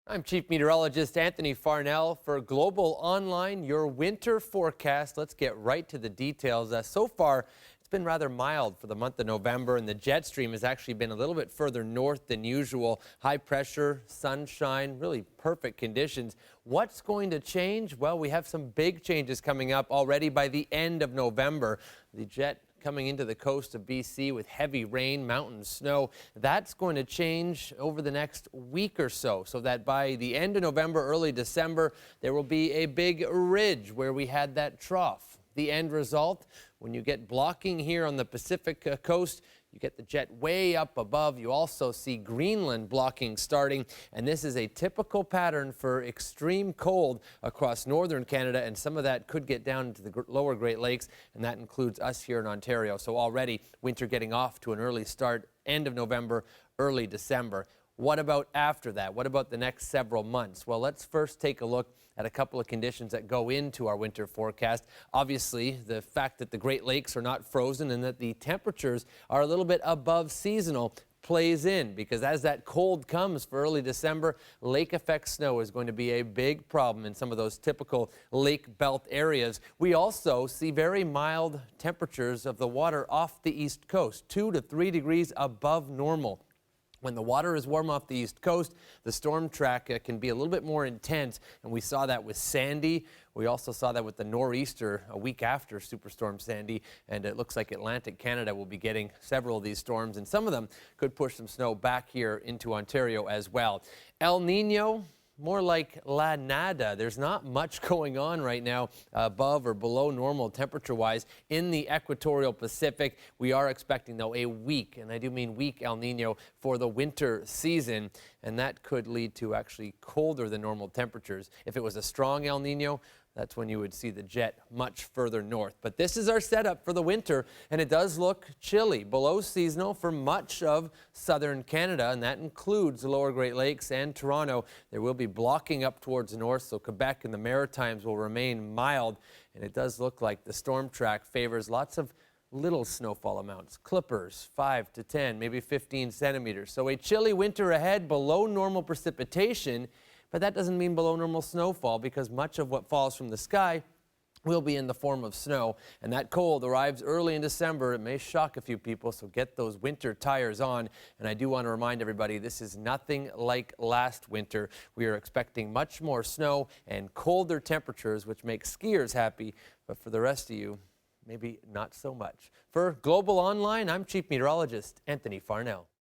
I'm Chief Meteorologist Anthony Farnell for Global Online, your winter forecast. Let's get right to the details. So far, it's been rather mild for the month of November, and the jet stream has actually been a little bit further north than usual. High pressure, sunshine, really perfect conditions. What's going to change? Well, we have some big changes coming up already by the end of November. The jet coming into the coast of BC with heavy rain, mountain snow. That's going to change over the next week or so that by the end of November, early December, there will be a big ridge where we had that trough. The end result, when you get blocking here on the Pacific coast, you get the jet way up above. You also see Greenland blocking starting, and this is a typical pattern for extreme cold across northern Canada, and some of that could get down into the lower Great Lakes, and that includes us here in Ontario. So already winter getting off to an early start, end of November, early December. What about after that? What about the next several months? Well, let's first take a look at a couple of conditions that go into our winter forecast. Obviously, the fact that the Great Lakes are not frozen and that the temperatures are a little bit above seasonal plays in, because as that cold comes for early December, lake effect snow is going to be a big problem in some of those typical lake belt areas. We also see very mild temperatures of the water off the east coast, 2 to 3 degrees above normal. When the water is warm off the east coast, the storm track can be a little bit more intense, and we saw that with Sandy. We also saw that with the nor'easter a week after Superstorm Sandy, and it looks like Atlantic Canada will be getting several of these storms, and some of them could push some snow back here into Ontario as well. El Nino, more like La Nada. There's not much going on right now above or below normal temperature-wise in the equatorial Pacific. We are expecting, though, a weak, and I do mean weak, El Nino for the winter season, and that could lead to actually colder than normal temperatures. If it was a strong El Nino, that's when you would see the jet much further north. But this is our setup for the winter, and it does look chilly, below seasonal for much of southern Canada, and that includes the lower Great Lakes and Toronto. There will be blocking up towards the north, so Quebec and the Maritimes will remain mild, and it does look like the storm track favors lots of little snowfall amounts, clippers, 5 to 10, maybe 15 centimeters. So a chilly winter ahead, below normal precipitation. But that doesn't mean below normal snowfall, because much of what falls from the sky will be in the form of snow. And that cold arrives early in December. It may shock a few people, so get those winter tires on. And I do want to remind everybody, this is nothing like last winter. We are expecting much more snow and colder temperatures, which make skiers happy. But for the rest of you, maybe not so much. For Global Online, I'm Chief Meteorologist Anthony Farnell.